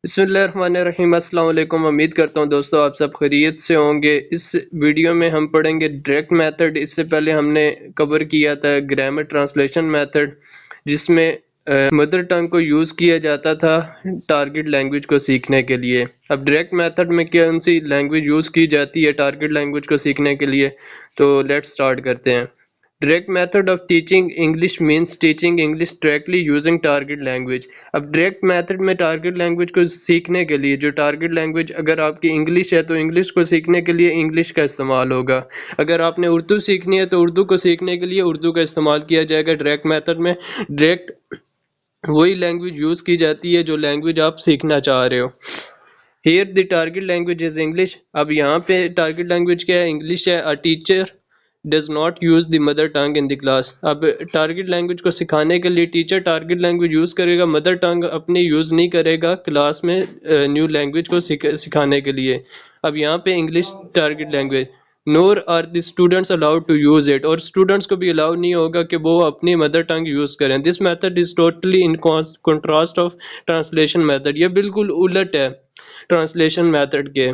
بسم اللہ الرحمن الرحیم۔ السلام علیکم۔ امید کرتا ہوں دوستو آپ سب خیریت سے ہوں گے۔ اس ویڈیو میں ہم پڑھیں گے ڈائریکٹ میتھڈ۔ اس سے پہلے ہم نے کور کیا تھا گرامر ٹرانسلیشن میتھڈ، جس میں مدر ٹنگ کو یوز کیا جاتا تھا ٹارگٹ لینگویج کو سیکھنے کے لیے۔ اب ڈائریکٹ میتھڈ میں کون سی لینگویج یوز کی جاتی ہے ٹارگٹ لینگویج کو سیکھنے کے لیے، تو لیٹ سٹارٹ کرتے ہیں۔ Direct method of teaching English means teaching English directly using target language. اب ڈائریکٹ میتھڈ میں ٹارگٹ لینگویج کو سیکھنے کے لیے، جو ٹارگٹ لینگویج اگر آپ کی انگلش ہے تو انگلش کو سیکھنے کے لیے انگلش کا استعمال ہوگا۔ اگر آپ نے اردو سیکھنی ہے تو اردو کو سیکھنے کے لیے اردو کا استعمال کیا جائے گا ڈائریکٹ میتھڈ میں۔ ڈائریکٹ وہی لینگویج یوز کی جاتی ہے جو لینگویج آپ سیکھنا چاہ رہے ہو۔ Here the target language is English. اب یہاں پہ ٹارگٹ لینگویج کیا ہے؟ انگلش ہے۔ A teacher does not use the mother tongue in the class۔ اب ٹارگٹ لینگویج کو سکھانے کے لیے ٹیچر ٹارگٹ لینگویج یوز کرے گا، مدر ٹنگ اپنی یوز نہیں کرے گا کلاس میں نیو لینگویج کو سکھانے کے لیے۔ اب یہاں پہ English target language, nor are the students allowed to use it, اور اسٹوڈنٹس کو بھی الاؤ نہیں ہوگا کہ وہ اپنی مدر ٹنگ یوز کریں۔ This method is totally in contrast of translation method. یہ بالکل الٹ ہے ٹرانسلیشن میتھڈ کے۔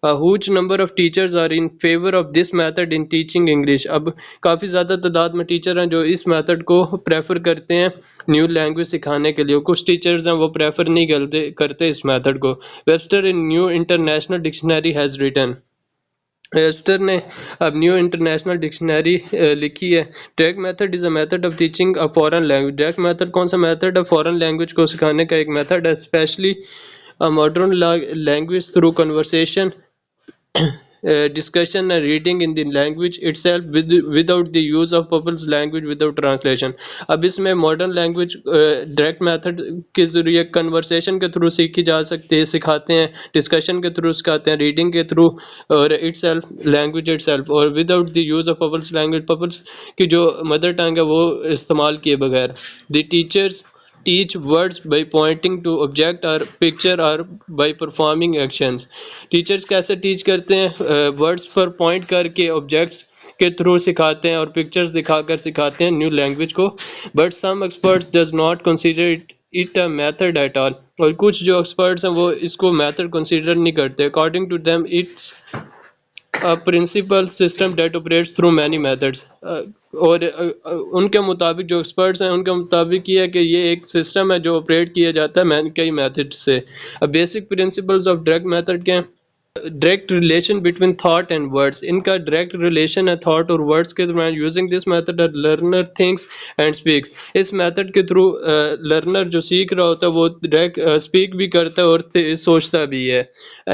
A huge number of teachers are in favor of this method in teaching English۔ اب کافی زیادہ تعداد میں ٹیچر ہیں جو اس میتھڈ کو پریفر کرتے ہیں نیو لینگویج سکھانے کے لیے۔ کچھ ٹیچرز ہیں وہ پریفر نہیں کرتے اس میتھڈ کو۔ Webster in new international dictionary has written. Webster نے اب نیو انٹرنیشنل ڈکشنری لکھی ہے۔ Direct method is a method of teaching a foreign language. Direct method کون سا میتھڈ ہے؟ فورن لینگویج کو سکھانے کا ایک میتھڈ ہے، especially modern language through conversation discussion and reading in the language itself without the use of people's language without translation۔ اب اس میں ماڈرن لینگویج ڈائریکٹ میتھڈ کے ذریعے کنورسیشن کے تھرو سیکھی جا سکتی ہے، سکھاتے ہیں، ڈسکشن کے تھرو سکھاتے ہیں، ریڈنگ کے تھرو، اور لینگویج اٹ سیلف، اور without the use of peoples language, peoples کی جو مدر ٹنگ ہے وہ استعمال کیے بغیر۔ The teachers teach words by pointing to object or picture or by performing actions۔ Teachers کیسے ٹیچ کرتے ہیں؟ ورڈز پر پوائنٹ کر کے آبجیکٹس کے تھرو سکھاتے ہیں اور پکچرز دکھا کر سکھاتے ہیں نیو لینگویج کو۔ But some experts does not consider it a method at all, اور کچھ جو ایکسپرٹس ہیں وہ اس کو میتھڈ کنسیڈر نہیں کرتے۔ According to them it's a principal system that operates through many methods۔ اور ان کے مطابق، جو ایکسپرٹس ہیں ان کے مطابق یہ ہے کہ یہ ایک سسٹم ہے جو آپریٹ کیا جاتا ہے کئی میتھڈ سے۔ Basic principles of direct method کے ہیں؟ Direct relation between thought and words. ان کا ڈائریکٹ ریلیشن ہے تھاٹ اور ورڈس کے درمیان۔ Using this method learner thinks and speaks. اس میتھڈ کے تھرو لرنر جو سیکھ رہا ہوتا ہے وہ ڈائریکٹ اسپیک بھی کرتا ہے اور سوچتا بھی ہے۔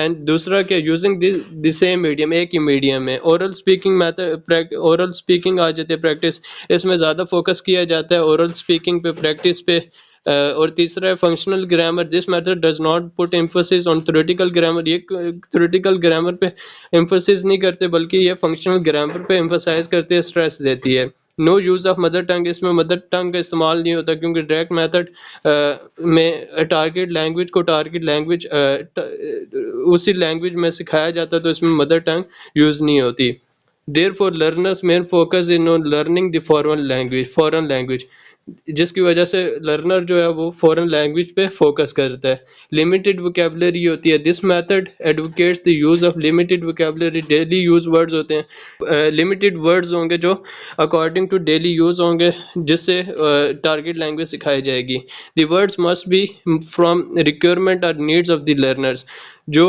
اینڈ دوسرا کہ یوزنگ دی سیم میڈیم، ایک ہی میڈیم میں۔ Oral speaking method, oral speaking آ جاتی ہے پریکٹس، اس میں زیادہ فوکس کیا جاتا ہے اورل اسپیکنگ پہ، پریکٹس پہ۔ اور تیسرا ہے functional grammar. This method does not put emphasis on theoretical grammar. یہ تھیوریٹیکل گرامر پہ ایمفسس نہیں کرتے بلکہ یہ فنکشنل گرامر پہ ایمفسائز کرتے ہیں، اسٹریس دیتی ہے۔ نو یوز آف مدر ٹنگ، اس میں مدر ٹنگ کا استعمال نہیں ہوتا کیونکہ ڈائریکٹ میتھڈ میں ٹارگٹ لینگویج کو ٹارگٹ لینگویج اسی لینگویج میں سکھایا جاتا ہے تو اس میں مدر ٹنگ یوز نہیں ہوتی۔ Therefore learners main focus is on learning the foreign language، جس کی وجہ سے لرنر جو ہے وہ فورن لینگویج پہ فوکس کرتا ہے۔ لمیٹڈ ویکیبلری ہوتی ہے۔ This method advocates the use of limited vocabulary. Daily use words ہوتے ہیں، لمیٹڈ ورڈز ہوں گے جو اکارڈنگ ٹو ڈیلی یوز ہوں گے، جس سے ٹارگٹ لینگویج سکھائی جائے گی۔ The words must be from requirement اور نیڈز آف دی لرنرز۔ جو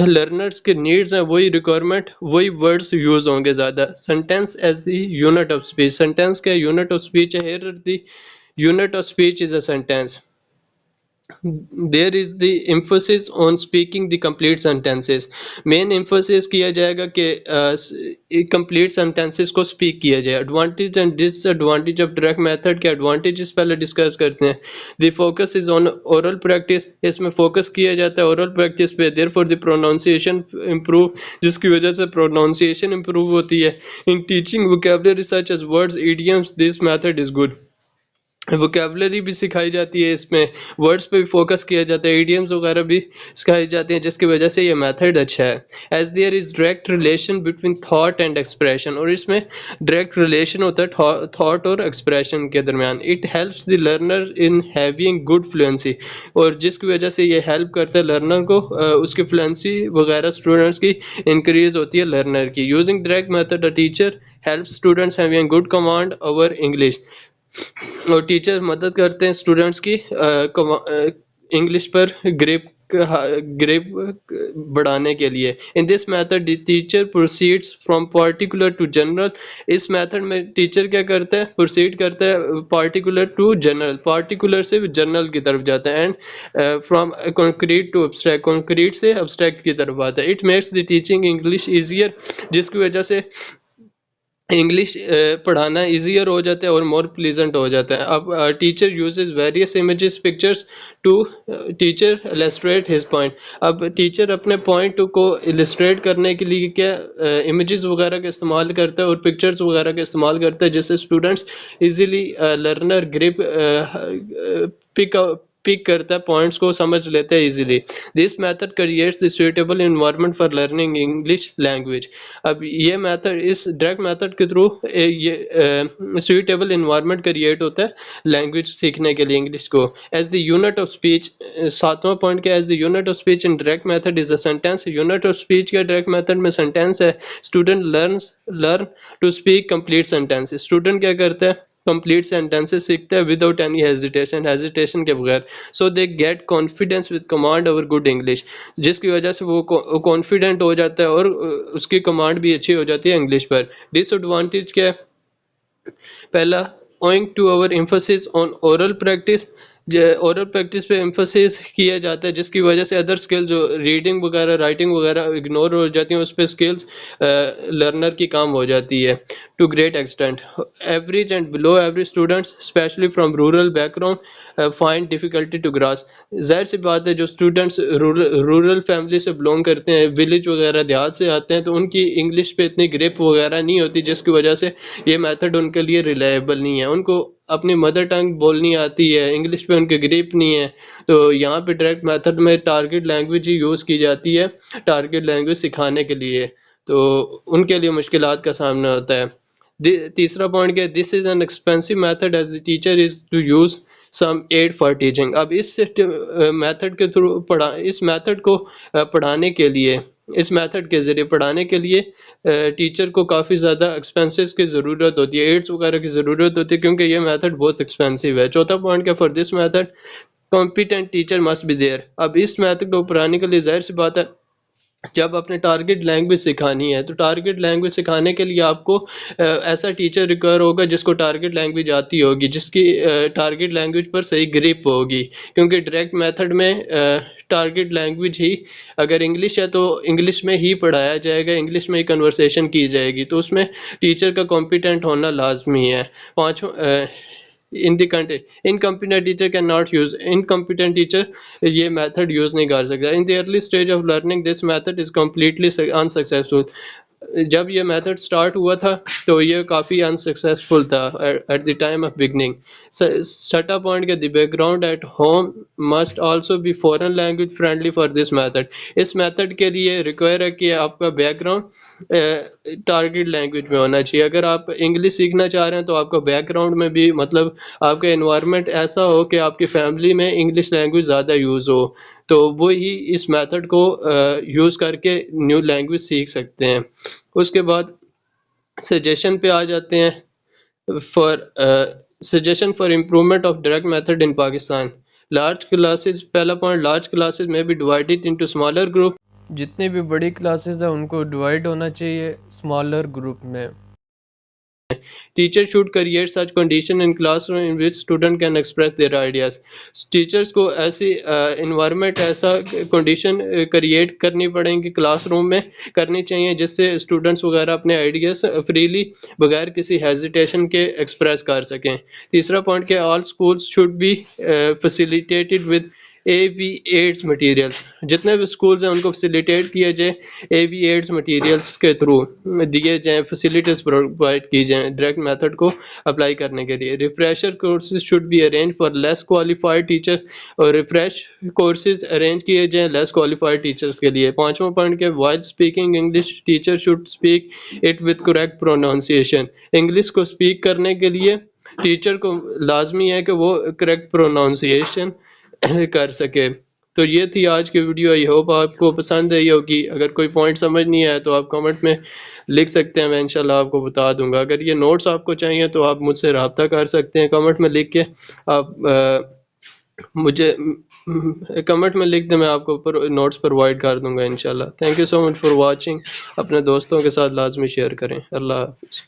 لرنرز کے نیڈز ہیں وہی ریکوائرمنٹ، وہی ورڈز یوز ہوں گے زیادہ۔ Sentence as the unit of speech. Sentence کا یونٹ آف اسپیچ ہے۔ Here the unit of speech is a sentence۔ There is the emphasis on speaking the complete sentences۔ Main emphasis کیا جائے گا کہ complete sentences کو speak کیا جائے۔ Advantage and disadvantage of direct method کے advantages پہلے discuss کرتے ہیں۔ The focus is on oral practice۔ اس میں فوکس کیا جاتا ہے oral practice پہ۔ Therefore the pronunciation improve، جس کی وجہ سے pronunciation improve ہوتی ہے۔ In teaching vocabulary such as words, idioms, this method is good۔ Vocabulary بھی سکھائی جاتی ہے، اس میں ورڈس پہ بھی فوکس کیا جاتا ہے، ایڈیمز وغیرہ بھی سکھائی جاتی ہیں، جس کی وجہ سے یہ میتھڈ اچھا ہے. As there is direct relation between thought and expression, اور اس میں ڈائریکٹ ریلیشن ہوتا ہے تھاٹ اور ایکسپریشن کے درمیان. It helps the learner in having good fluency, اور جس کی وجہ سے یہ ہیلپ کرتا ہے لرنر کو، اس کی فلوئنسی وغیرہ اسٹوڈنٹس کی انکریز ہوتی ہے لرنر کی. Using direct method a teacher help students having good command over English, اور ٹیچر مدد کرتے ہیں اسٹوڈنٹس کی انگلش پر گریپ بڑھانے کے لیے. In this method the teacher proceeds from particular to general, اس میتھڈ میں ٹیچر کیا کرتا ہے، پروسیڈ کرتا ہے پارٹیکولر ٹو جنرل، پارٹیکولر سے جنرل کی طرف جاتا ہے، and from concrete to abstract, concrete سے ابسٹریکٹ کی طرف آتا ہے. It makes the teaching English easier, جس کی وجہ سے انگلش پڑھانا ایزیئر ہو جاتا ہے اور مور پلیزنٹ ہو جاتا ہے. اب teacher uses various images pictures to teacher illustrate his point. اب ٹیچر اپنے پوائنٹ کو السٹریٹ کرنے کے لیے کیا امیجز وغیرہ کا استعمال کرتا ہے اور پکچرز وغیرہ کا استعمال کرتا ہے، جس سے students easily learner grip pick کرتا ہے، پوائنٹس کو سمجھ لیتے ہیں easily. This method creates the suitable environment for learning English language. اب یہ میتھڈ، اس ڈائریکٹ میتھڈ کے تھرو یہ سویٹیبل انوائرمنٹ کریٹ ہوتا ہے لینگویج سیکھنے کے لیے انگلش کو. As the unit of speech, ساتواں پوائنٹ کیا، as the unit of speech in direct method is a sentence. Unit of speech کا ڈائریکٹ میتھڈ میں سینٹینس ہے. Student learn to speak complete sentence. Student کیا کرتا ہے، complete sentences سیکھتا ہے وداؤٹ اینی ہیزیٹیشن کے بغیر. So they get confidence with command over good English, جس کی وجہ سے وہ کانفیڈنٹ ہو جاتا ہے اور اس کی کمانڈ بھی اچھی ہو جاتی ہے انگلش پر. ڈس ایڈوانٹیج کیا ہے، پہلا owing to over emphasis on oral practice, oral practice پہ ایمفسس کیا جاتا ہے، جس کی وجہ سے ادر اسکل جو ریڈنگ وغیرہ رائٹنگ وغیرہ اگنور ہو جاتی ہیں، اس پہ اسکلس لرنر کی کام ہو جاتی ہے to great extent. Average and below average students especially from rural background find difficulty to grasp. ظاہر سی بات ہے جو اسٹوڈنٹس رورل فیملی سے بلونگ کرتے ہیں، ولیج وغیرہ دیہات سے آتے ہیں، تو ان کی انگلش پہ اتنی گریپ وغیرہ نہیں ہوتی، جس کی وجہ سے یہ میتھڈ ان کے لیے ریلائبل نہیں ہے. ان کو اپنی مدر ٹنگ بولنی آتی ہے، انگلش پہ ان کے گریپ نہیں ہے، تو یہاں پہ ڈائریکٹ میتھڈ میں ٹارگٹ لینگویج ہی یوز کی جاتی ہے ٹارگٹ لینگویج سکھانے کے لیے، تو ان کے لیے مشکلات کا سامنا ہوتا ہے. تیسرا پوائنٹ کیا ہے، this is an expensive method as the teacher is to use some aid for teaching. اب اس میتھڈ کے تھرو اس میتھڈ کو پڑھانے کے لیے، اس میتھڈ کے ذریعے پڑھانے کے لیے ٹیچر کو کافی زیادہ ایکسپینسز کی ضرورت ہوتی ہے، ایڈس وغیرہ کی ضرورت ہوتی ہے، کیونکہ یہ میتھڈ بہت ایکسپینسو ہے. چوتھا پوائنٹ کیا، for this method competent teacher must be there. اب اس میتھڈ کو پڑھانے کے لیے ظاہر سی بات ہے جب اپنے ٹارگٹ لینگویج سکھانی ہے، تو ٹارگٹ لینگویج سکھانے کے لیے آپ کو ایسا ٹیچر ریکوائر ہوگا جس کو ٹارگٹ لینگویج آتی ہوگی، جس کی ٹارگٹ لینگویج پر صحیح گریپ ہوگی، کیونکہ ڈائریکٹ میتھڈ میں ٹارگٹ لینگویج ہی اگر انگلش ہے تو انگلش میں ہی پڑھایا جائے گا، انگلش میں ہی کنورسیشن کی جائے گی، تو اس میں ٹیچر کا کمپیٹنٹ ہونا لازمی ہے. پانچواں incompetent teacher cannot use incompetent teacher یہ میتھڈ یوز نہیں کر سکتا. in the early stage of learning this method is completely unsuccessful. جب یہ میتھڈ سٹارٹ ہوا تھا تو یہ کافی انسکسیسفل تھا at the time of beginning. سٹا پوائنٹ کے the background at home must also be foreign language friendly for this method. اس میتھڈ کے لیے ریکوائر ہے کہ آپ کا بیک گراؤنڈ ٹارگٹ لینگویج میں ہونا چاہیے. اگر آپ انگلش سیکھنا چاہ رہے ہیں تو آپ کا بیک گراؤنڈ میں بھی مطلب آپ کا انوائرمنٹ ایسا ہو کہ آپ کی فیملی میں انگلش لینگویج زیادہ یوز ہو، تو وہی اس میتھڈ کو یوز کر کے نیو لینگویج سیکھ سکتے ہیں. اس کے بعد سجیشن پہ آ جاتے ہیں. Suggestion for improvement of direct method in Pakistan. Large classes, پہلا پوائنٹ، لارج کلاسز میں بھی ڈیوائڈیڈ انٹو اسمالر گروپ. جتنی بھی بڑی کلاسز ہیں ان کو ڈیوائڈ ہونا چاہیے اسمالر گروپ میں. Teacher should create such condition in classroom in which student can express their ideas. Teachers کو ایسی انوائرمنٹ، ایسا کنڈیشن کریٹ کرنی پڑیں گی کلاس روم میں، کرنی چاہیے جس سے اسٹوڈنٹس وغیرہ اپنے آئیڈیاز فریلی بغیر کسی ہیزیٹیشن کے ایکسپریس کر سکیں. تیسرا پوائنٹ کہ all schools should be facilitated with A V aids materials, جتنے بھی اسکولز ہیں ان کو فیسیلیٹیٹ کیا جائے اے وی ایڈز مٹیریلس کے تھرو دیے جائیں، فیسیلیٹیز پرووائڈ کی جائیں ڈائریکٹ میتھڈ کو اپلائی کرنے کے لیے. Refresher courses should be arrange for less qualified teacher, اور ریفریش کورسز ارینج کیے جائیں لیس کوالیفائڈ ٹیچرس کے لیے. پانچواں پوائنٹ کہ while speaking English teacher should speak it with correct pronunciation, English کو اسپیک کرنے کے لیے ٹیچر کو لازمی ہے کہ وہ کریکٹ پروناؤنسیشن کر سکے. تو یہ تھی آج کی ویڈیو، آئی ہوپ آپ کو پسند آئی ہوگی. اگر کوئی پوائنٹ سمجھ نہیں آیا تو آپ کمنٹ میں لکھ سکتے ہیں، میں انشاءاللہ آپ کو بتا دوں گا. اگر یہ نوٹس آپ کو چاہیے تو آپ مجھ سے رابطہ کر سکتے ہیں، کمنٹ میں لکھ کے آپ مجھے کمنٹ میں لکھ دیں، میں آپ کو نوٹس پرووائڈ کر دوں گا انشاءاللہ. Thank you so much for watching. اپنے دوستوں کے ساتھ لازمی شیئر کریں. اللہ حافظ.